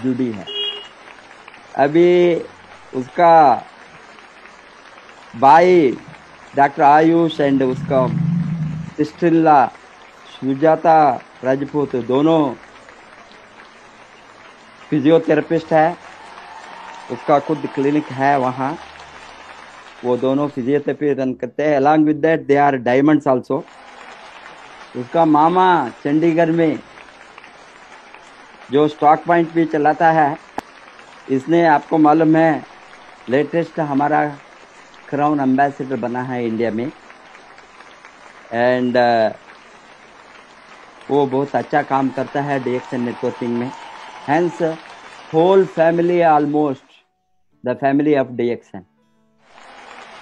जुड़ी है। अभी उसका भाई डॉक्टर आयुष एंड उसका सिस्टर सुजाता राजपूत दोनों फिजियोथेरेपिस्ट है। उसका खुद क्लिनिक है वहाँ। वो दोनों फिजियोथेरेपी रन करते हैं। Along with that they are diamonds also. उसका मामा चंडीगढ़ में जो स्टॉक पॉइंट भी चलाता है, इसने आपको मालूम है लेटेस्ट हमारा क्राउन एम्बेसडर बना है इंडिया में। एंड वो बहुत अच्छा काम करता है डीएक्सन नेटवर्किंग में। Hence whole family, almost the family of DXN.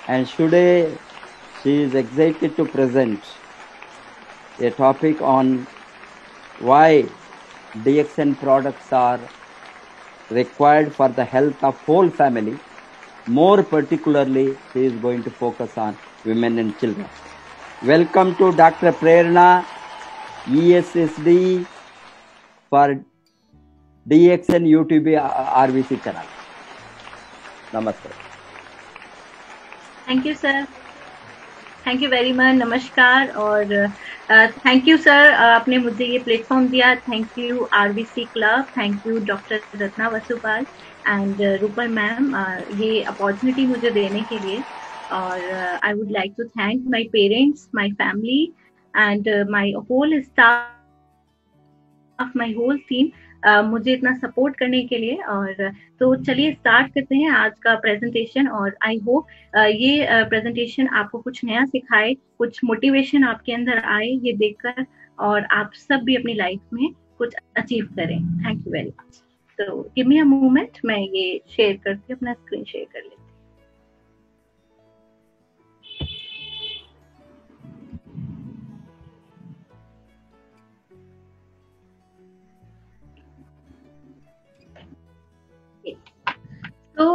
And today she is excited to present a topic on why DXN products are required for the health of whole family. More particularly, she is going to focus on women and children. Welcome to Dr. Prerna, ESSD for DXN YouTube RVC channel. नमस्ते। Thank you sir, thank you very much. नमस्कार और thank you sir, आपने मुझे ये platform दिया। Thank you RVC club, thank you doctor Ratna Vasupal and Rupal ma'am ये opportunity मुझे देने के लिए। और I would like to thank my parents, my family and my whole staff, my whole team मुझे इतना सपोर्ट करने के लिए। और तो चलिए स्टार्ट करते हैं आज का प्रेजेंटेशन। और आई होप ये प्रेजेंटेशन आपको कुछ नया सिखाए, कुछ मोटिवेशन आपके अंदर आए ये देखकर, और आप सब भी अपनी लाइफ में कुछ अचीव करें। Thank you very much. तो गिव मी अ मोमेंट, मैं ये शेयर करके अपना स्क्रीन शेयर कर लेती हूँ। तो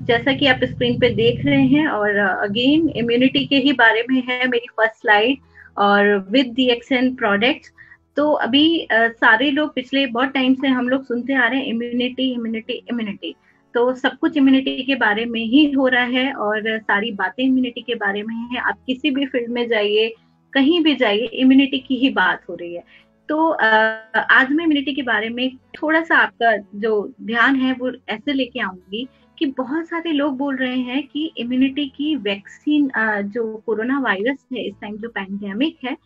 जैसा कि आप स्क्रीन पे देख रहे हैं, और अगेन इम्यूनिटी के ही बारे में है मेरी फर्स्ट स्लाइड, और विद डीएक्सएन प्रोडक्ट्स। तो अभी सारे लोग पिछले बहुत टाइम से हम लोग सुनते आ रहे हैं इम्यूनिटी इम्यूनिटी इम्यूनिटी। तो सब कुछ इम्यूनिटी के बारे में ही हो रहा है, और सारी बातें इम्यूनिटी के बारे में है। आप किसी भी फील्ड में जाइए, कहीं भी जाइए, इम्यूनिटी की ही बात हो रही है। तो आज मैं इम्यूनिटी के बारे में थोड़ा सा आपका जो ध्यान है वो ऐसे लेके आऊंगी कि बहुत सारे लोग बोल रहे हैं कि इम्यूनिटी की वैक्सीन, जो कोरोना वायरस है इस टाइम जो पैंडेमिक है,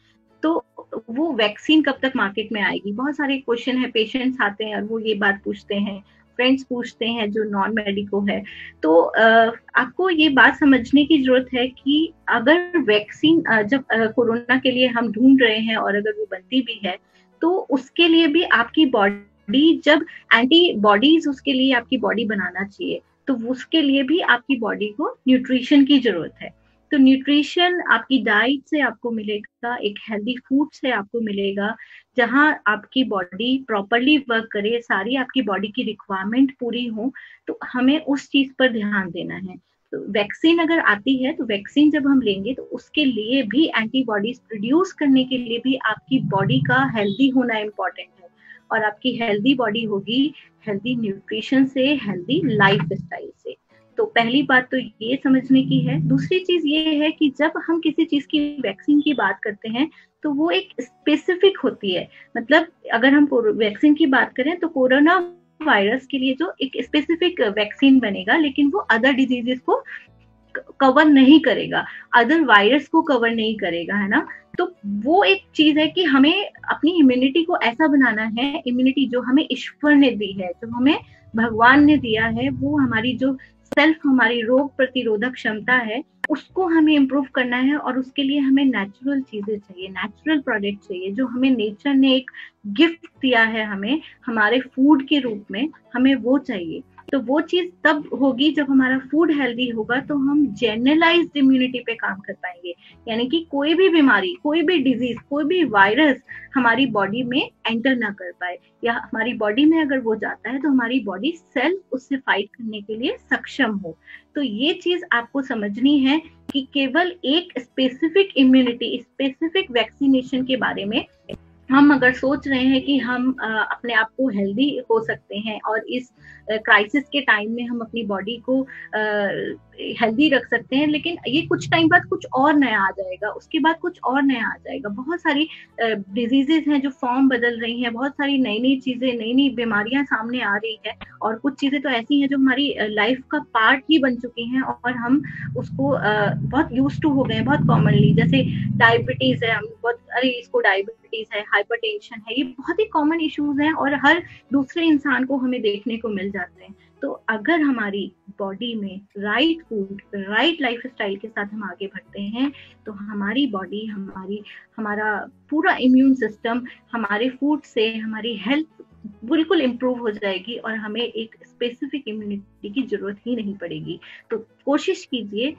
तो वो वैक्सीन कब तक मार्केट में आएगी। बहुत सारे क्वेश्चन है, पेशेंट्स आते हैं और वो ये बात पूछते हैं, फ्रेंड्स पूछते हैं जो नॉन मेडिको है। तो आपको ये बात समझने की जरूरत है कि अगर वैक्सीन जब कोरोना के लिए हम ढूंढ रहे हैं और अगर वो बनती भी है, तो उसके लिए भी आपकी बॉडी, जब एंटीबॉडीज उसके लिए आपकी बॉडी बनाना चाहिए, तो उसके लिए भी आपकी बॉडी को न्यूट्रिशन की जरूरत है। तो न्यूट्रिशन आपकी डाइट से आपको मिलेगा, एक हेल्दी फूड से आपको मिलेगा, जहां आपकी बॉडी प्रॉपरली वर्क करे, सारी आपकी बॉडी की रिक्वायरमेंट पूरी हो। तो हमें उस चीज पर ध्यान देना है। तो वैक्सीन अगर आती है, तो वैक्सीन जब हम लेंगे तो उसके लिए भी एंटीबॉडीज प्रोड्यूस करने के लिए भी आपकी बॉडी का हेल्दी होना इम्पोर्टेंट है। और आपकी हेल्दी बॉडी होगी हेल्दी न्यूट्रिशन से, हेल्दी लाइफ स्टाइल से। तो पहली बात तो ये समझने की है। दूसरी चीज ये है कि जब हम किसी चीज की वैक्सीन की बात करते हैं तो वो एक स्पेसिफिक होती है। मतलब अगर हम वैक्सीन की बात करें तो कोरोना वायरस के लिए जो एक स्पेसिफिक वैक्सीन बनेगा, लेकिन वो अदर डिजीजेस को कवर नहीं करेगा, अदर वायरस को कवर नहीं करेगा, है ना। तो वो एक चीज है कि हमें अपनी इम्यूनिटी को ऐसा बनाना है, इम्यूनिटी जो हमें ईश्वर ने दी है, जो हमें भगवान ने दिया है, वो हमारी जो सेल्फ, हमारी रोग प्रतिरोधक क्षमता है, उसको हमें इम्प्रूव करना है। और उसके लिए हमें नेचुरल चीजें चाहिए, नेचुरल प्रोडक्ट चाहिए, जो हमें नेचर ने एक गिफ्ट दिया है हमें हमारे फूड के रूप में, हमें वो चाहिए। तो वो चीज तब होगी जब हमारा फूड हेल्दी होगा, तो हम जनरलाइज्ड इम्यूनिटी पे काम कर पाएंगे। यानी कि कोई भी बीमारी, कोई भी डिजीज, कोई भी वायरस हमारी बॉडी में एंटर ना कर पाए, या हमारी बॉडी में अगर वो जाता है तो हमारी बॉडी सेल्फ उससे फाइट करने के लिए सक्षम हो। तो ये चीज आपको समझनी है कि केवल एक स्पेसिफिक इम्यूनिटी, स्पेसिफिक वैक्सीनेशन के बारे में हम अगर सोच रहे हैं कि हम अपने आप को हेल्दी हो सकते हैं और इस क्राइसिस के टाइम में हम अपनी बॉडी को हेल्दी रख सकते हैं, लेकिन ये कुछ टाइम बाद कुछ और नया आ जाएगा, उसके बाद कुछ और नया आ जाएगा। बहुत सारी डिजीजेस हैं जो फॉर्म बदल रही हैं, बहुत सारी नई नई चीजें, नई नई बीमारियां सामने आ रही है, और कुछ चीजें तो ऐसी हैं जो हमारी लाइफ का पार्ट ही बन चुकी हैं और हम उसको बहुत यूज टू हो गए हैं, बहुत कॉमनली। जैसे डायबिटीज है, हम बहुत, अरे इसको डायबिटीज है, हाइपरटेंशन है, ये बहुत ही कॉमन इश्यूज हैं और हर दूसरे इंसान को हमें देखने को मिल जाते हैं। तो अगर हमारी बॉडी में राइट फूड, राइट लाइफस्टाइल के साथ हम आगे बढ़ते हैं, तो हमारी बॉडी, हमारा पूरा इम्यून सिस्टम हमारे फूड से, हमारी हेल्थ बिल्कुल इम्प्रूव हो जाएगी और हमें एक स्पेसिफिक इम्यूनिटी की जरूरत ही नहीं पड़ेगी। तो कोशिश कीजिए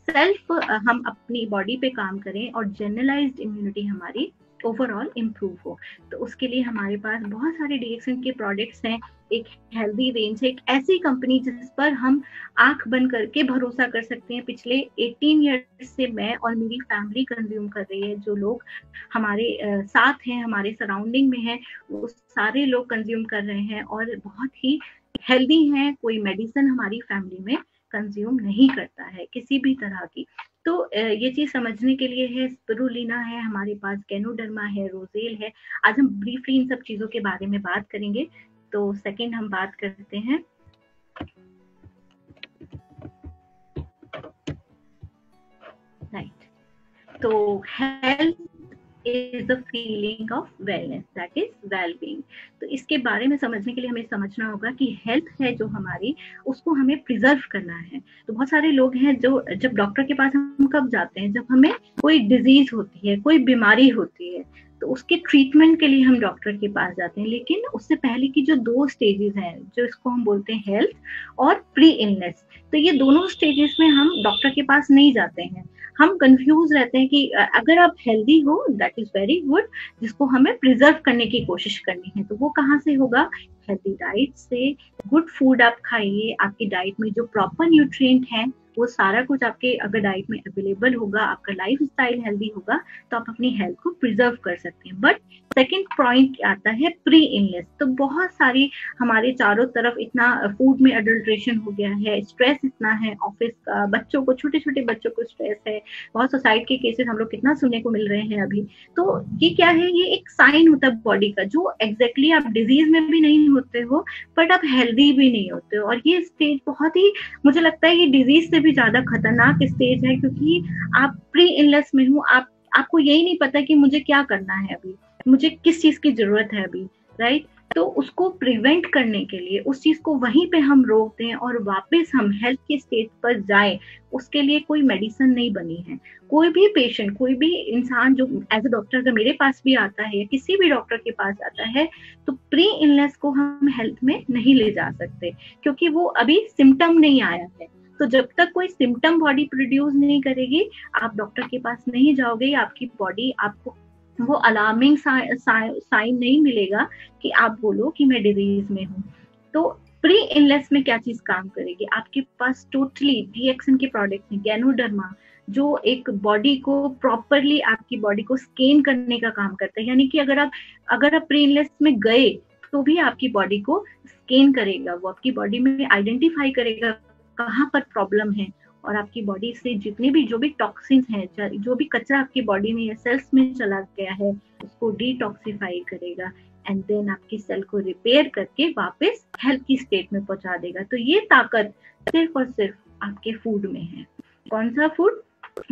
सेल्फ हम अपनी बॉडी पे काम करें और जनरलाइज्ड इम्यूनिटी हमारी ओवरऑल इम्प्रूव हो। तो उसके लिए हमारे पास बहुत सारे डीएक्सएन के प्रोडक्ट्स हैं, एक हेल्दी रेंज है, एक ऐसी कंपनी जिस पर हम आंख बंद करके भरोसा कर सकते हैं। पिछले 18 ईयर्स से मैं और मेरी फैमिली कंज्यूम कर रही है, जो लोग हमारे साथ हैं, हमारे सराउंडिंग में हैं, वो सारे लोग कंज्यूम कर रहे हैं और बहुत ही हेल्दी हैं। कोई मेडिसिन हमारी फैमिली में कंज्यूम नहीं करता है किसी भी तरह की। तो ये चीज समझने के लिए है, स्पिरुलिना है हमारे पास, गैनोडर्मा है, रोजेल है। आज हम ब्रीफली इन सब चीजों के बारे में बात करेंगे। तो सेकंड हम बात करते हैं राइट। तो health is the feeling of wellness, that is well-being। तो इसके बारे में समझने के लिए हमें समझना होगा कि हेल्थ है जो हमारी, उसको हमें प्रिजर्व करना है। तो बहुत सारे लोग हैं जो जब डॉक्टर के पास हम कब जाते हैं, जब हमें कोई डिजीज होती है, कोई बीमारी होती है, तो उसके ट्रीटमेंट के लिए हम डॉक्टर के पास जाते हैं। लेकिन उससे पहले की जो 2 स्टेजेस हैं, जो इसको हम बोलते हैं हेल्थ और प्री इलनेस, तो ये दोनों स्टेजेस में हम डॉक्टर के पास नहीं जाते हैं। हम कंफ्यूज रहते हैं कि अगर आप हेल्दी हो दैट इज वेरी गुड, जिसको हमें प्रिजर्व करने की कोशिश करनी है। तो वो कहाँ से होगा? हेल्दी डाइट से। गुड फूड आप खाइए, आपकी डाइट में जो प्रॉपर न्यूट्रिएंट है वो सारा कुछ आपके अगर डाइट में अवेलेबल होगा, आपका लाइफ स्टाइल हेल्दी होगा, तो आप अपनी हेल्थ को प्रिजर्व कर सकते हैं। बट सेकेंड पॉइंट आता है प्री इलनेस। तो बहुत सारी हमारे चारों तरफ इतना फूड में अडल्ट्रेशन हो गया है, स्ट्रेस इतना है ऑफिस का, बच्चों को, छोटे छोटे बच्चों को स्ट्रेस है, बहुत सुसाइड के केसेस हम लोग कितना सुनने को मिल रहे हैं अभी। तो ये क्या है? ये एक साइन होता है बॉडी का, जो एग्जैक्टली आप डिजीज में भी नहीं होते हो बट आप हेल्दी भी नहीं होते हो। और ये स्टेज बहुत ही, मुझे लगता है ये डिजीज से भी ज्यादा खतरनाक स्टेज है, क्योंकि आप प्री इलनेस में हो, आपको यही नहीं पता कि मुझे क्या करना है अभी, मुझे किस चीज की जरूरत है अभी, राइट। तो उसको प्रिवेंट करने के लिए, उस चीज को वहीं पे हम रोक दें और वापस हम हेल्थ के स्टेज पर जाएं, उसके लिए कोई मेडिसिन नहीं बनी है। कोई भी पेशेंट, कोई भी इंसान जो एज ए डॉक्टर अगर मेरे पास भी आता है या किसी भी डॉक्टर के पास आता है, तो प्री इलनेस को हम हेल्थ में नहीं ले जा सकते, क्योंकि वो अभी सिम्टम नहीं आया है। तो जब तक कोई सिम्टम बॉडी प्रोड्यूस नहीं करेगी, आप डॉक्टर के पास नहीं जाओगे, आपकी बॉडी आपको वो अलार्मिंग साइन नहीं मिलेगा कि आप बोलो कि मैं डिजीज में हूँ। तो प्री इलनेस में क्या चीज काम करेगी? आपके पास टोटली डीएक्सएन के प्रोडक्ट हैं, गैनोडर्मा, जो एक बॉडी को प्रॉपरली, आपकी बॉडी को स्कैन करने का काम करता है। यानी कि अगर आप प्री इलनेस में गए तो भी आपकी बॉडी को स्कैन करेगा, वो आपकी बॉडी में आइडेंटिफाई करेगा कहाँ पर प्रॉब्लम है, और आपकी बॉडी से जितने भी जो भी टॉक्सिन्स हैं, जो भी कचरा आपकी बॉडी में या सेल्स में चला गया है, उसको डिटॉक्सिफाई करेगा एंड देन आपकी सेल को रिपेयर करके वापस हेल्थ की स्टेट में पहुंचा देगा। तो ये ताकत सिर्फ और सिर्फ आपके फूड में है। कौन सा फूड?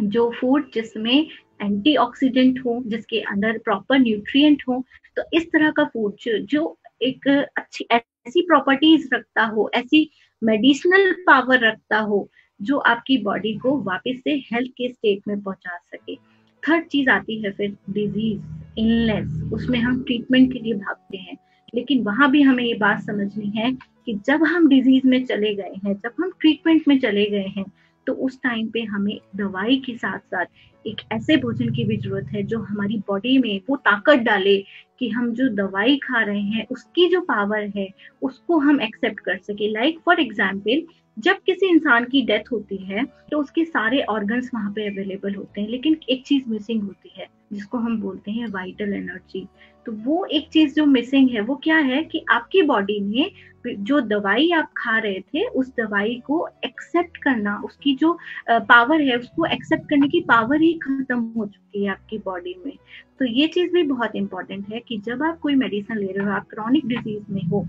जो फूड जिसमें एंटीऑक्सीडेंट हो, जिसके अंदर प्रॉपर न्यूट्रिएंट हो। तो इस तरह का फूड जो एक अच्छी ऐसी प्रॉपर्टीज रखता हो, ऐसी मेडिसिनल पावर रखता हो, जो आपकी बॉडी को वापस से हेल्थ के स्टेट में पहुंचा सके। थर्ड चीज आती है फिर डिजीज, इलनेस। उसमें हम ट्रीटमेंट के लिए भागते हैं, लेकिन वहां भी हमें ये बात समझनी है कि जब हम डिजीज में चले गए हैं, जब हम ट्रीटमेंट में चले गए हैं, तो उस टाइम पे हमें दवाई के साथ साथ एक ऐसे भोजन की भी जरूरत है जो हमारी बॉडी में वो ताकत डाले कि हम जो दवाई खा रहे हैं उसकी जो पावर है उसको हम एक्सेप्ट कर सके। लाइक फॉर एग्जाम्पल, जब किसी इंसान की डेथ होती है तो उसके सारे ऑर्गन्स वहां पे अवेलेबल होते हैं, लेकिन एक चीज मिसिंग होती है जिसको हम बोलते हैं वाइटल एनर्जी। तो वो एक चीज जो मिसिंग है वो क्या है कि आपकी बॉडी में जो दवाई आप खा रहे थे उस दवाई को एक्सेप्ट करना, उसकी जो पावर है उसको एक्सेप्ट करने की पावर ही खत्म हो चुकी है आपकी बॉडी में। तो ये चीज भी बहुत इंपॉर्टेंट है कि जब आप कोई मेडिसिन ले रहे हो, आप क्रॉनिक डिजीज में हो,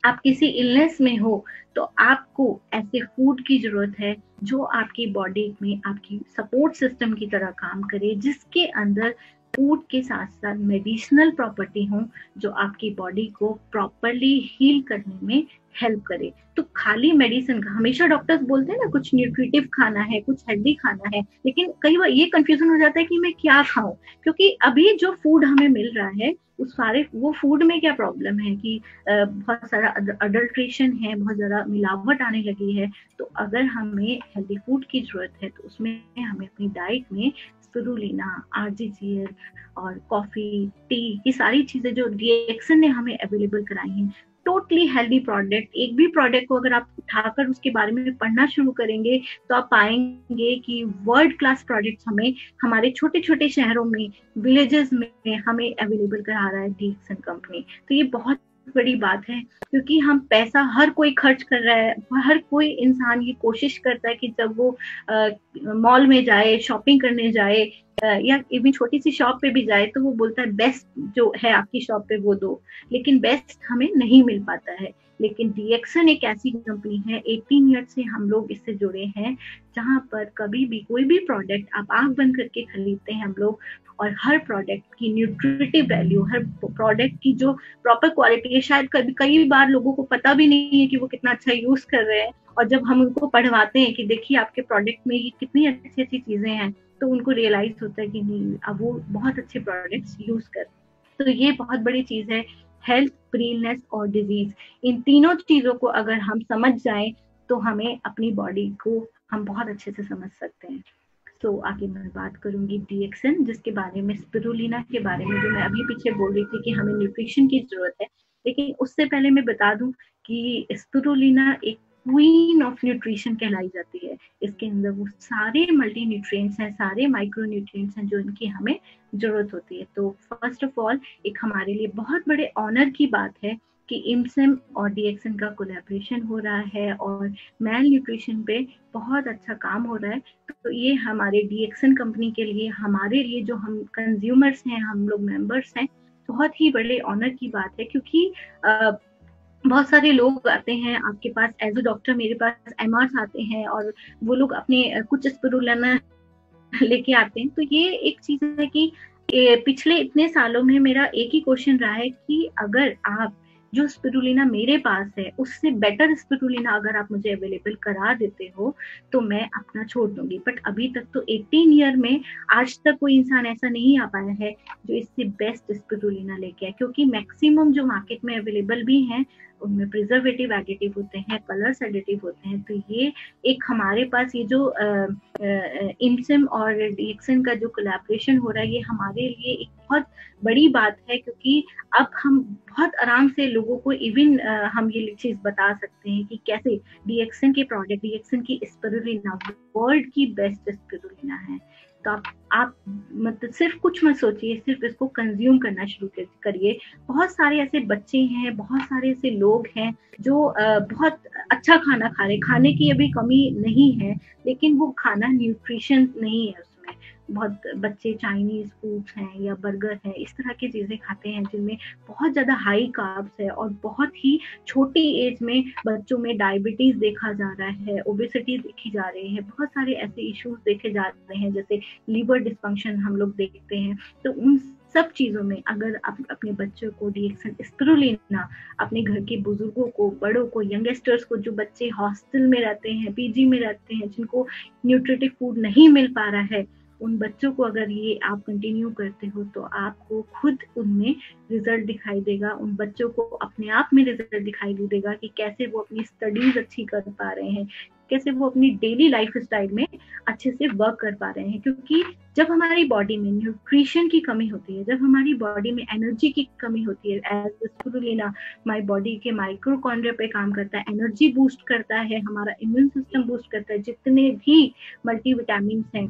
आप किसी इलनेस में हो, तो आपको ऐसे फूड की जरूरत है जो आपकी बॉडी में आपकी सपोर्ट सिस्टम की तरह काम करे, जिसके अंदर फूड के साथ साथ मेडिसिनल प्रॉपर्टी हो जो आपकी बॉडी को प्रॉपरली हील करने में हेल्प करे। तो खाली मेडिसिन का, हमेशा डॉक्टर्स बोलते हैं ना कुछ न्यूट्रिटिव खाना है, कुछ हेल्दी खाना है, लेकिन कई बार ये कंफ्यूजन हो जाता है कि मैं क्या खाऊं, क्योंकि अभी जो फूड हमें मिल रहा है उस सारे वो फूड में क्या प्रॉब्लम है कि बहुत सारा अडल्ट्रेशन है, बहुत ज्यादा मिलावट आने लगी है। तो अगर हमें हेल्दी फूड की जरूरत है तो उसमें हमें अपनी डाइट में स्पिरुलिना, आरजीसीएल और कॉफी, टी, ये सारी चीजें जो डीएक्सन ने हमें अवेलेबल कराई हैं, टोटली हेल्दी प्रोडक्ट। एक भी प्रोडक्ट को अगर आप उठाकर उसके बारे में पढ़ना शुरू करेंगे तो आप पाएंगे कि वर्ल्ड क्लास प्रोडक्ट्स हमें हमारे छोटे छोटे शहरों में, विलेजेस में हमें अवेलेबल करा रहा है डीएक्सन कंपनी। तो ये बहुत बड़ी बात है, क्योंकि हम पैसा हर कोई खर्च कर रहा है, हर कोई इंसान ये कोशिश करता है कि जब वो मॉल में जाए, शॉपिंग करने जाए, या इवन छोटी सी शॉप पे भी जाए तो वो बोलता है बेस्ट जो है आपकी शॉप पे वो दो, लेकिन बेस्ट हमें नहीं मिल पाता है। लेकिन डीएक्सन एक ऐसी कंपनी है, 18 ईयर से हम लोग इससे जुड़े हैं, जहां पर कभी भी कोई भी प्रोडक्ट आप आंख बंद करके खरीदते हैं हम लोग, और हर प्रोडक्ट की न्यूट्रिटिव वैल्यू, हर प्रोडक्ट की जो प्रॉपर क्वालिटी है, शायद कई बार लोगों को पता भी नहीं है कि वो कितना अच्छा यूज कर रहे हैं, और जब हम उनको पढ़वाते हैं कि देखिए आपके प्रोडक्ट में ये कितनी अच्छी अच्छी चीजें हैं, तो उनको रियलाइज होता है कि नहीं, अब वो बहुत अच्छे प्रोडक्ट्स यूज कर। तो ये बहुत बड़ी चीज है, हेल्थ, फ्रीनेस और डिजीज, इन तीनों चीजों को अगर हम समझ जाएं तो हमें अपनी बॉडी को हम बहुत अच्छे से समझ सकते हैं। तो आगे मैं बात करूंगी डीएक्सन, जिसके बारे में, स्पिरुलिना के बारे में, जो मैं अभी पीछे बोल रही थी कि हमें न्यूट्रिशन की जरूरत है। लेकिन उससे पहले मैं बता दूं कि स्पिरुलिना एक क्वीन ऑफ न्यूट्रिशन कहलाई जाती है। इसके अंदर वो सारे मल्टी न्यूट्रिएंट्स हैं, सारे माइक्रो न्यूट्रिएंट्स हैं जो इनकी हमें जरूरत होती है। तो फर्स्ट ऑफ ऑल एक हमारे लिए बहुत बड़े ऑनर की बात है कि इमसेम और डीएक्सन का कोलैबोरेशन हो रहा है और मैल न्यूट्रिशन पे बहुत अच्छा काम हो रहा है। तो ये हमारे डीएक्सन कंपनी के लिए, हमारे लिए जो हम कंज्यूमर्स हैं, हम लोग मेंबर्स हैं, बहुत ही बड़े ऑनर की बात है। क्योंकि बहुत सारे लोग आते हैं आपके पास एज ए डॉक्टर, मेरे पास एमआर्स आते हैं और वो लोग अपने कुछ स्पिरुलिना लेके आते हैं। तो ये एक चीज है कि पिछले इतने सालों में मेरा एक ही क्वेश्चन रहा है कि अगर आप जो स्पिरुलिना मेरे पास है उससे बेटर स्पिरुलिना अगर आप मुझे अवेलेबल करा देते हो तो मैं अपना छोड़ दूंगी। बट अभी तक तो 18 ईयर में आज तक कोई इंसान ऐसा नहीं आ पाया है जो इससे बेस्ट स्पिरुलिना लेके आए, क्योंकि मैक्सिमम जो मार्केट में अवेलेबल भी हैं उनमें प्रिजर्वेटिव एडिटिव होते हैं, कलर्स एडिटिव होते हैं। तो ये एक हमारे पास ये जो इमसेम और डीएक्सन का जो कोलैबोरेशन हो रहा है, ये हमारे लिए एक बहुत बड़ी बात है, क्योंकि अब हम बहुत आराम से लोगों को इवन हम ये चीज बता सकते हैं कि कैसे डीएक्सन के प्रोडक्ट, डीएक्सन की स्पिरुलिना वर्ल्ड की बेस्ट स्पिरुलिना है। तो आप मतलब सिर्फ कुछ मत सोचिए, सिर्फ इसको कंज्यूम करना शुरू करिए। बहुत सारे ऐसे बच्चे हैं, बहुत सारे ऐसे लोग हैं जो बहुत अच्छा खाना खा रहे, खाने की अभी कमी नहीं है, लेकिन वो खाना न्यूट्रिशन नहीं है उसमें। बहुत बच्चे चाइनीज फूड्स हैं या बर्गर है, इस तरह की चीजें खाते हैं जिनमें बहुत ज्यादा हाई कार्ब्स है, और बहुत ही छोटी एज में बच्चों में डायबिटीज देखा जा रहा है, ओबेसिटी देखी जा रही है, बहुत सारे ऐसे इश्यूज देखे जा रहे हैं जैसे लीवर डिस्फंक्शन हम लोग देखते हैं। तो उन सब चीजों में अगर आप अपने बच्चों को डीएक्सन स्पिरुलिना, अपने घर के बुजुर्गों को, बड़ों को, यंगस्टर्स को, जो बच्चे हॉस्टल में रहते हैं, पीजी में रहते हैं, जिनको न्यूट्रिटिव फूड नहीं मिल पा रहा है, उन बच्चों को अगर ये आप कंटिन्यू करते हो तो आपको खुद उनमें रिजल्ट दिखाई देगा। उन बच्चों को अपने आप में रिजल्ट दिखाई देगा कि कैसे वो अपनी स्टडीज अच्छी कर पा रहे हैं, कैसे वो अपनी डेली लाइफ स्टाइल में अच्छे से वर्क कर पा रहे हैं। क्योंकि जब हमारी बॉडी में न्यूट्रिशन की कमी होती है, जब हमारी बॉडी में एनर्जी की कमी होती है, एज स्पिरुलिना हमारी बॉडी के माइक्रोकॉन्ड्रिया पे काम करता है, एनर्जी बूस्ट करता है, हमारा इम्यून सिस्टम बूस्ट करता है, जितने भी मल्टीविटामिन हैं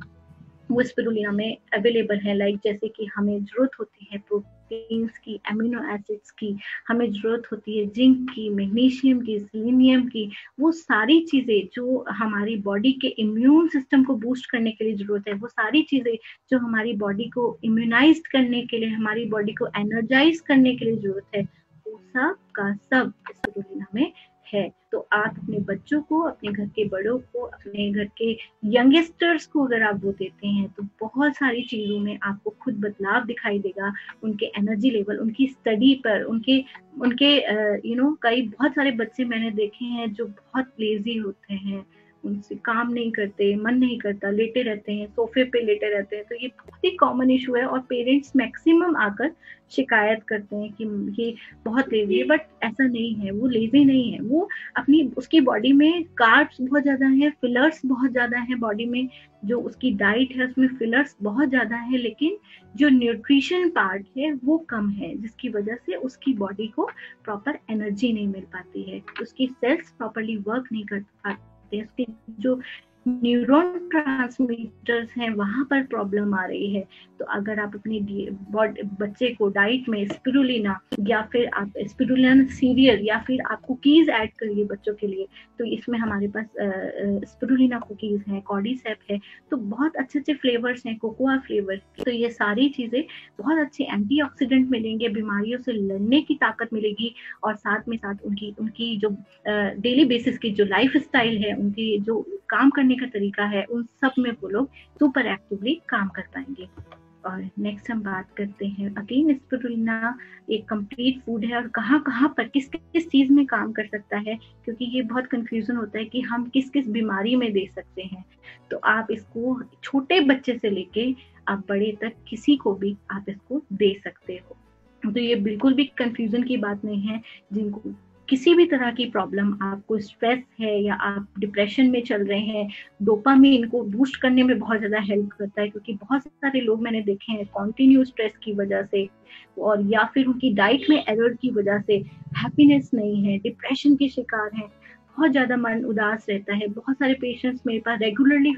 वो स्पिरुलिना में अवेलेबल है। लाइक जैसे कि हमें जरूरत होती है प्रोटीन्स की, एमिनो एसिड्स की, हमें जरूरत होती है जिंक की, मैग्नीशियम की, सेलेनियम की, वो सारी चीजें जो हमारी बॉडी के इम्यून सिस्टम को बूस्ट करने के लिए जरूरत है, वो सारी चीजें जो हमारी बॉडी को इम्यूनाइज करने के लिए, हमारी बॉडी को एनर्जाइज करने के लिए जरूरत है, वो सब का सब स्पिरुलिना में है। तो आप अपने बच्चों को, अपने घर के बड़ों को, अपने घर के यंगस्टर्स को अगर आप वो देते हैं तो बहुत सारी चीजों में आपको खुद बदलाव दिखाई देगा। उनके एनर्जी लेवल, उनकी स्टडी पर, उनके उनके कई बहुत सारे बच्चे मैंने देखे हैं जो बहुत लेजी होते हैं, उनसे काम नहीं करते, मन नहीं करता, लेटे रहते हैं, सोफे पे लेटे रहते हैं। तो ये बहुत ही कॉमन इशू है और पेरेंट्स मैक्सिमम आकर शिकायत करते हैं कि ये बहुत लेजी है, बट ऐसा नहीं है, वो लेजी नहीं है, वो अपनी उसकी बॉडी में कार्ब्स बहुत ज्यादा है, फिलर्स बहुत ज्यादा है बॉडी में, जो उसकी डाइट है उसमें फिलर्स बहुत ज्यादा है, लेकिन जो न्यूट्रिशन पार्ट है वो कम है, जिसकी वजह से उसकी बॉडी को प्रॉपर एनर्जी नहीं मिल पाती है, उसकी सेल्स प्रॉपरली वर्क नहीं कर पाती, उसके जो न्यूरॉन ट्रांसमीटर्स हैं वहां पर प्रॉब्लम आ रही है। तो अगर आप अपने बच्चे को डाइट में स्पिरुलिना या फिर आप स्पिरुलिना सीरियल या फिर आप कुकीज ऐड करिए बच्चों के लिए, तो इसमें हमारे पास स्पिरुलिना कुकीज है, कॉर्डिसेप है, तो बहुत अच्छे अच्छे फ्लेवर्स हैं, कोकोआ फ्लेवर। तो ये सारी चीजें बहुत अच्छे एंटीऑक्सीडेंट मिलेंगे, बीमारियों से लड़ने की ताकत मिलेगी, और साथ में साथ उनकी जो डेली बेसिस की जो लाइफ स्टाइल है, उनकी जो काम करने का तरीका है, उन सब में वो लोग सुपर एक्टिवली काम कर पाएंगे। और नेक्स्ट हम बात करते हैं अगेन, स्पिरुलिना एक कंप्लीट फूड है और कहाँ कहाँ पर किस किस चीज में काम कर सकता है, क्योंकि ये बहुत कंफ्यूजन होता है कि हम किस किस बीमारी में दे सकते हैं। तो आप इसको छोटे बच्चे से लेके आप बड़े तक किसी को भी आप इसको दे सकते हो। तो ये बिल्कुल भी कंफ्यूजन की बात नहीं है। जिनको किसी भी तरह की प्रॉब्लम, आपको स्ट्रेस है या आप डिप्रेशन में चल रहे हैं, डोपामिन को बूस्ट करने में बहुत ज्यादा हेल्प करता है, क्योंकि बहुत सारे लोग मैंने देखे हैं कॉन्टिन्यू स्ट्रेस की वजह से और या फिर उनकी डाइट में एरर की वजह से हैप्पीनेस नहीं है, डिप्रेशन के शिकार हैं, बहुत ज्यादा मन उदास रहता है। बहुत सारे पेशेंट्स मेरे पास रेगुलरली,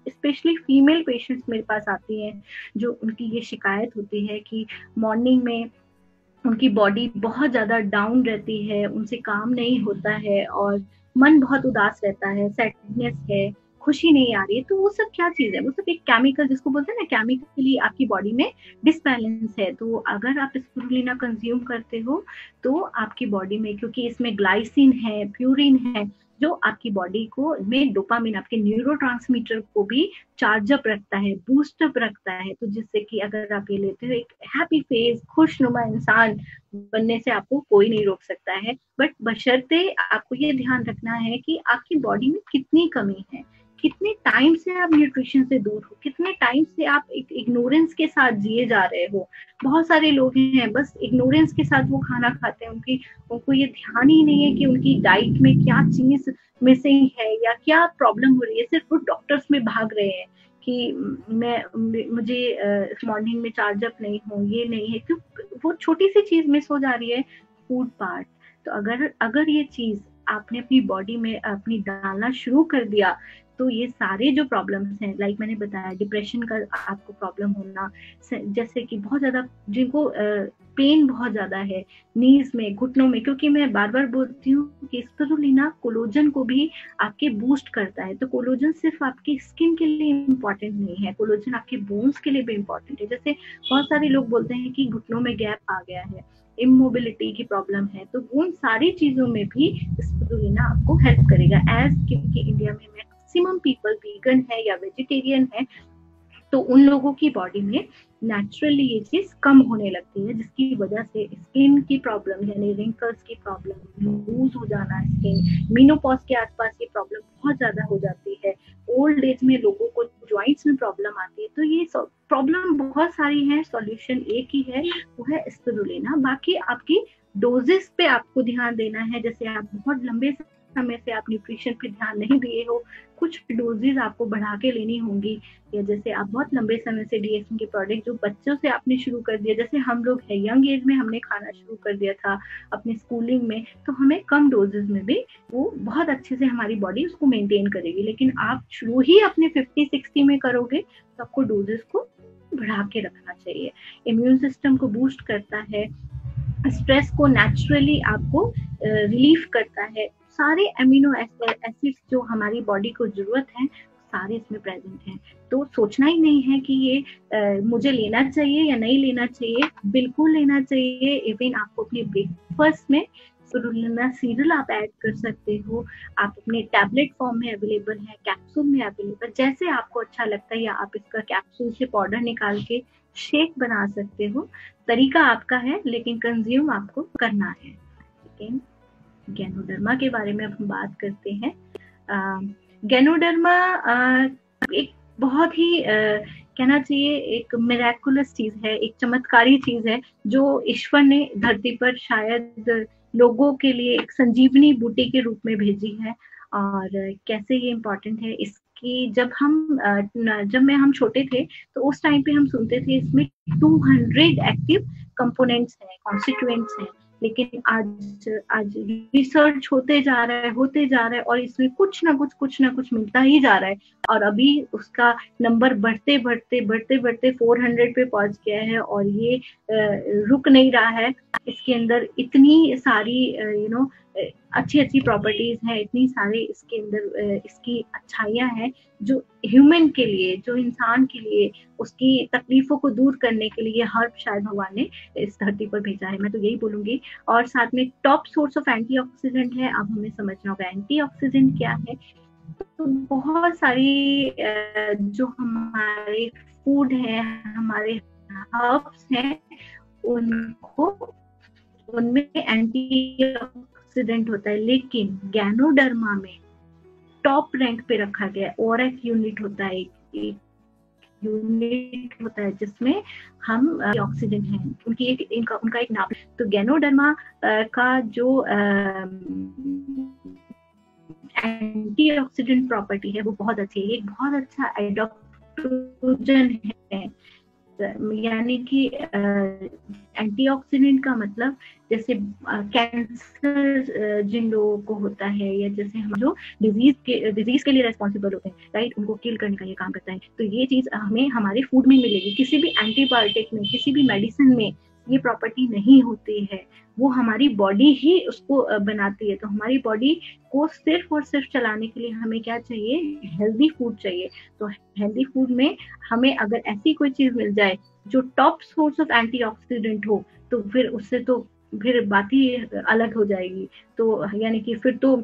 स्पेशली फीमेल पेशेंट्स मेरे पास आती हैं जो उनकी ये शिकायत होती है कि मॉर्निंग में उनकी बॉडी बहुत ज्यादा डाउन रहती है, उनसे काम नहीं होता है और मन बहुत उदास रहता है, सैडनेस है, खुशी नहीं आ रही है। तो वो सब क्या चीज है, वो सब एक केमिकल, जिसको बोलते हैं ना, केमिकली आपकी बॉडी में डिसबैलेंस है। तो अगर आप स्पिरुलिना कंज्यूम करते हो तो आपकी बॉडी में, क्योंकि इसमें ग्लाइसिन है, प्यूरिन है, जो आपकी बॉडी को में डोपामिन, आपके न्यूरोट्रांसमीटर को भी चार्ज अप रखता है, बूस्ट अप रखता है। तो जिससे कि अगर आप ये लेते हो, एक हैप्पी फेस, खुशनुमा इंसान बनने से आपको कोई नहीं रोक सकता है। बट बशर्ते आपको ये ध्यान रखना है कि आपकी बॉडी में कितनी कमी है, कितने टाइम से आप न्यूट्रिशन से दूर हो, कितने टाइम से आप एक इग्नोरेंस के साथ जिए जा रहे हो। बहुत सारे लोग हैं बस इग्नोरेंस के साथ वो खाना खाते हैं, उनको ये ध्यान ही नहीं है कि उनकी डाइट में क्या चीज मिसिंग है या क्या प्रॉब्लम हो रही है। सिर्फ वो डॉक्टर्स में भाग रहे हैं कि मुझे मॉर्निंग में चार्ज अप नहीं हो, ये नहीं है, क्यों वो छोटी सी चीज मिस हो जा रही है, फूड पार्ट। तो अगर ये चीज आपने अपनी बॉडी में अपनी डालना शुरू कर दिया तो ये सारे जो प्रॉब्लम्स हैं, लाइक मैंने बताया, डिप्रेशन का आपको प्रॉब्लम होना, जैसे कि बहुत ज्यादा जिनको पेन बहुत ज्यादा है नीज में, घुटनों में, क्योंकि मैं बार बार बोलती हूँ कि स्पिरुलिना कोलोजन को भी आपके बूस्ट करता है। तो कोलोजन सिर्फ आपकी स्किन के लिए इम्पोर्टेंट नहीं है, कोलोजन आपके बोन्स के लिए भी इम्पोर्टेंट है। जैसे बहुत सारे लोग बोलते हैं कि घुटनों में गैप आ गया है, इमोबिलिटी की प्रॉब्लम है, तो उन सारी चीजों में भी स्पिरुलिना आपको हेल्प करेगा। क्योंकि इंडिया में मैक्सिमम पीपल वीगन है या वेजिटेरियन है, तो उन लोगों की बॉडी में नेचुरली ये चीज कम होने लगती है, जिसकी वजह से स्किन की प्रॉब्लम यानी रिंकल्स की प्रॉब्लम, लूज हो जाना स्किन, मेनोपॉज के आसपास की प्रॉब्लम बहुत ज्यादा हो जाती है। ओल्ड एज में लोगों को जॉइंट्स में प्रॉब्लम आती है। तो ये प्रॉब्लम बहुत सारी है, सॉल्यूशन एक ही है, वो है स्पिरुलिना। बाकी आपकी डोजेस पे आपको ध्यान देना है। जैसे आप बहुत लंबे समय से आप न्यूट्रिशन पे ध्यान नहीं दिए हो, कुछ डोजेज आपको बढ़ा के लेनी होंगी, या जैसे आप बहुत लंबे समय से डीएक्सन के प्रोडक्ट जो बच्चों से आपने शुरू कर दिया, जैसे हम लोग है यंग एज में हमने खाना शुरू कर दिया था अपनी स्कूलिंग में, तो हमें कम डोजेज में भी वो बहुत अच्छे से हमारी बॉडी उसको मेंटेन करेगी। लेकिन आप शुरू ही अपने 50-60 में करोगे तो आपको डोजेस को बढ़ा के रखना चाहिए। इम्यून सिस्टम को बूस्ट करता है, स्ट्रेस को नेचुरली आपको रिलीफ करता है, सारे अमीनो एसिड्स जो हमारी बॉडी को जरूरत है सारे इसमें प्रेजेंट हैं। तो सोचना ही नहीं है कि ये मुझे लेना चाहिए या नहीं लेना चाहिए, बिल्कुल लेना चाहिए। इवन आपको अपने ब्रेकफास्ट में स्पिरुलिना सीरल आप ऐड कर सकते हो, आप अपने टैबलेट फॉर्म में अवेलेबल है, कैप्सूल में अवेलेबल, जैसे आपको अच्छा लगता है, या आप इसका कैप्सूल से पाउडर निकाल के शेक बना सकते हो। तरीका आपका है लेकिन कंज्यूम आपको करना है। लेकिन गैनोडर्मा के बारे में अब हम बात करते हैं। गैनोडर्मा एक बहुत ही कहना चाहिए एक मिरेकुलस चीज है, एक चमत्कारी चीज है जो ईश्वर ने धरती पर शायद लोगों के लिए एक संजीवनी बूटी के रूप में भेजी है। और कैसे ये इम्पोर्टेंट है इसकी, जब हम छोटे थे तो उस टाइम पे हम सुनते थे इसमें 200 एक्टिव कंपोनेंट्स हैं, कॉन्स्टिट्यूएंट्स हैं, लेकिन आज रिसर्च होते जा रहा है और इसमें कुछ ना कुछ मिलता ही जा रहा है। और अभी उसका नंबर बढ़ते 400 पे पहुंच गया है और ये रुक नहीं रहा है। इसके अंदर इतनी सारी अच्छी प्रॉपर्टीज हैं, इतनी सारे इसके अंदर इसकी अच्छाइयां हैं जो ह्यूमन के लिए, जो इंसान के लिए उसकी तकलीफों को दूर करने के लिए हर्ब शायद भगवान ने इस धरती पर भेजा है, मैं तो यही बोलूंगी। और साथ में टॉप सोर्स ऑफ एंटीऑक्सीडेंट है। अब हमें समझना होगा एंटीऑक्सीडेंट क्या है। तो बहुत सारी जो हमारे फूड है, हमारे हर्ब्स हैं, उनमें एंटीऑक्सीडेंट होता है, लेकिन गैनोडर्मा में टॉप रैंक पे रखा गया ओरेक यूनिट होता है, एक यूनिट होता है जिसमें हम ऑक्सीडेंट हैं, उनका एक नाम। तो गैनोडर्मा का जो एंटीऑक्सीडेंट प्रॉपर्टी है वो बहुत अच्छी है। एक बहुत अच्छा एडॉप्टोजन है, यानी कि एंटीऑक्सीडेंट का मतलब जैसे कैंसर जिन लोगों को होता है, या जैसे हम जो डिजीज के लिए रेस्पॉन्सिबल होते हैं, राइट, उनको किल करने का ये काम करता है। तो ये चीज हमें हमारे फूड में मिलेगी, किसी भी एंटीबायोटिक में, किसी भी मेडिसिन में ये प्रॉपर्टी नहीं होती है, वो हमारी बॉडी ही उसको बनाती है। तो हमारी बॉडी को सिर्फ और सिर्फ चलाने के लिए हमें क्या चाहिए, हेल्दी फूड चाहिए। तो हेल्दी फूड में हमें अगर ऐसी कोई चीज मिल जाए जो टॉप सोर्स ऑफ एंटीऑक्सीडेंट हो, तो फिर उससे तो फिर बात ही अलग हो जाएगी। तो यानी कि फिर तो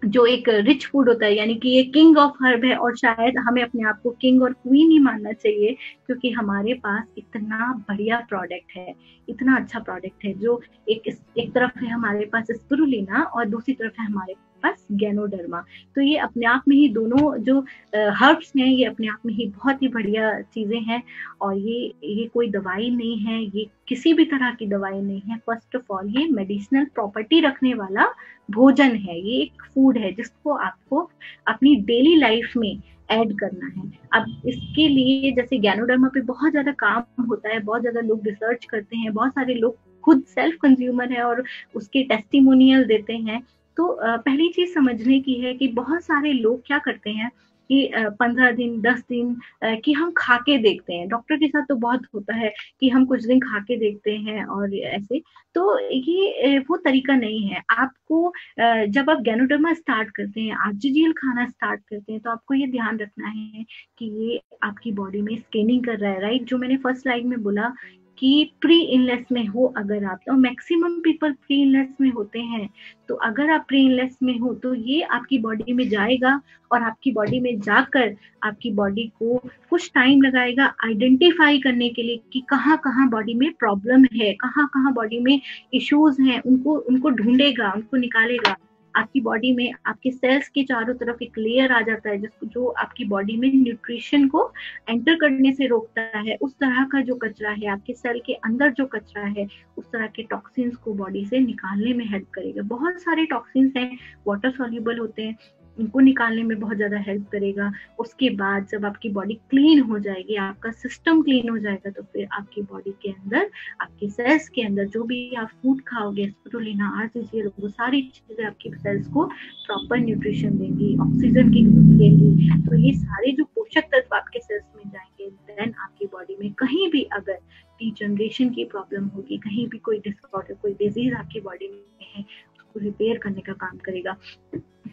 जो एक रिच फूड होता है, यानी कि ये किंग ऑफ हर्ब है, और शायद हमें अपने आप को किंग और क्वीन ही मानना चाहिए, क्योंकि हमारे पास इतना बढ़िया प्रोडक्ट है, इतना अच्छा प्रोडक्ट है, जो एक तरफ है हमारे पास स्पिरुलिना और दूसरी तरफ है हमारे पास गैनोडर्मा। तो ये अपने आप में ही दोनों जो हर्ब्स हैं, ये अपने आप में ही बहुत ही बढ़िया चीजें हैं। और ये कोई दवाई नहीं है, ये किसी भी तरह की दवाई नहीं है। फर्स्ट ऑफ ऑल ये मेडिसिनल प्रॉपर्टी रखने वाला भोजन है, ये एक फूड है जिसको आपको अपनी डेली लाइफ में ऐड करना है। अब इसके लिए जैसे गैनोडर्मा पे बहुत ज्यादा काम होता है, बहुत ज्यादा लोग रिसर्च करते हैं, बहुत सारे लोग खुद सेल्फ कंज्यूमर है और उसके टेस्टिमोनियल देते हैं। तो पहली चीज समझने की है कि बहुत सारे लोग क्या करते हैं कि 15 दिन 10 दिन कि हम खा के देखते हैं। डॉक्टर के साथ तो बहुत होता है कि हम कुछ दिन खा के देखते हैं और ऐसे, तो ये वो तरीका नहीं है। आपको जब आप गैनोडर्मा स्टार्ट करते हैं, आरजीजीएल खाना स्टार्ट करते हैं, तो आपको ये ध्यान रखना है कि ये आपकी बॉडी में स्कैनिंग कर रहा है, राइट। जो मैंने फर्स्ट स्लाइड में बोला कि प्री इलनेस में हो अगर आप, तो मैक्सिमम पीपल प्री इलनेस में होते हैं, तो अगर आप प्री इलनेस में हो तो ये आपकी बॉडी में जाएगा और आपकी बॉडी में जाकर आपकी बॉडी को कुछ टाइम लगाएगा आइडेंटिफाई करने के लिए कि कहाँ कहाँ बॉडी में प्रॉब्लम है, कहाँ कहाँ बॉडी में इश्यूज हैं, उनको ढूंढेगा, उनको निकालेगा। आपकी बॉडी में आपके सेल्स के चारों तरफ एक लेयर आ जाता है जिसको जो आपकी बॉडी में न्यूट्रिशन को एंटर करने से रोकता है। उस तरह का जो कचरा है, आपके सेल के अंदर जो कचरा है, उस तरह के टॉक्सिन्स को बॉडी से निकालने में हेल्प करेगा। बहुत सारे टॉक्सिन्स हैं, वाटर सॉल्युबल होते हैं, उनको निकालने में बहुत ज्यादा हेल्प करेगा। उसके बाद जब आपकी बॉडी क्लीन हो जाएगी, आपका सिस्टम क्लीन हो जाएगा, तो फिर आपकी बॉडी के अंदर, आपके सेल्स के अंदर जो भी आप फूड खाओगे, स्पिरुलिना, आर्टिफिशियल, वो सारी चीजें आपकी सेल्स को प्रॉपर न्यूट्रिशन देंगी, ऑक्सीजन की देंगी। तो ये सारे जो पोषक तत्व आपके सेल्स में जाएंगे, देन आपकी बॉडी में कहीं भी अगर डिजनरेशन की प्रॉब्लम होगी, कहीं भी कोई डिसऑर्डर, कोई डिजीज आपकी बॉडी में है, उसको रिपेयर करने का काम करेगा।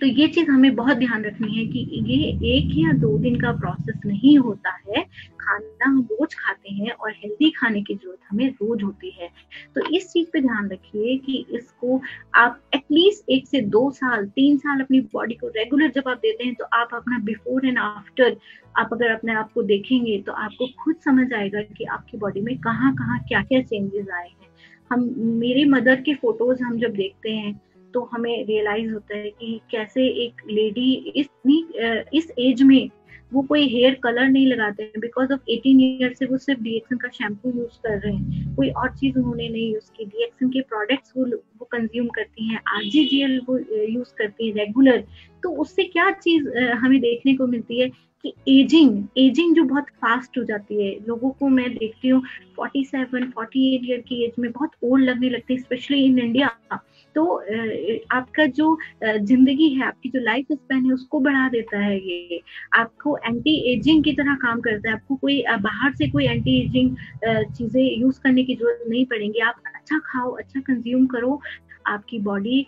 तो ये चीज हमें बहुत ध्यान रखनी है कि ये 1 या 2 दिन का प्रोसेस नहीं होता है। खाना हम रोज खाते हैं और हेल्दी खाने की जरूरत हमें रोज होती है। तो इस चीज पे ध्यान रखिए कि इसको आप एटलीस्ट 1 से 2 साल, 3 साल अपनी बॉडी को रेगुलर जब आप देते हैं, तो आप अपना बिफोर एंड आफ्टर आप अगर अपने आप को देखेंगे तो आपको खुद समझ आएगा कि आपकी बॉडी में कहाँ कहाँ क्या क्या चेंजेस आए हैं। हम मेरी मदर के फोटोज हम जब देखते हैं तो हमें रियलाइज होता है कि कैसे एक लेडी इस एज में वो कोई हेयर कलर नहीं लगाते हैं, बिकॉज ऑफ 18 ईयर से वो सिर्फ डीएक्सन का शैम्पू यूज कर रहे हैं, कोई और चीज उन्होंने नहीं यूज की। डीएक्सन के प्रोडक्ट्स वो कंज्यूम करती हैं, आरजीजीएल वो यूज करती है रेगुलर। तो उससे क्या चीज हमें देखने को मिलती है कि एजिंग जो बहुत फास्ट हो जाती है। लोगों को मैं देखती हूँ 47-48 ईयर की एज में बहुत ओल्ड लगने लगती है, स्पेशली इन इंडिया। तो आपका जो जिंदगी है, आपकी जो लाइफ स्पैन है, उसको बढ़ा देता है। ये आपको एंटी एजिंग की तरह काम करता है। आपको कोई बाहर से कोई एंटी एजिंग चीजें यूज करने की जरूरत नहीं पड़ेगी। आप अच्छा खाओ, अच्छा कंज्यूम करो, आपकी बॉडी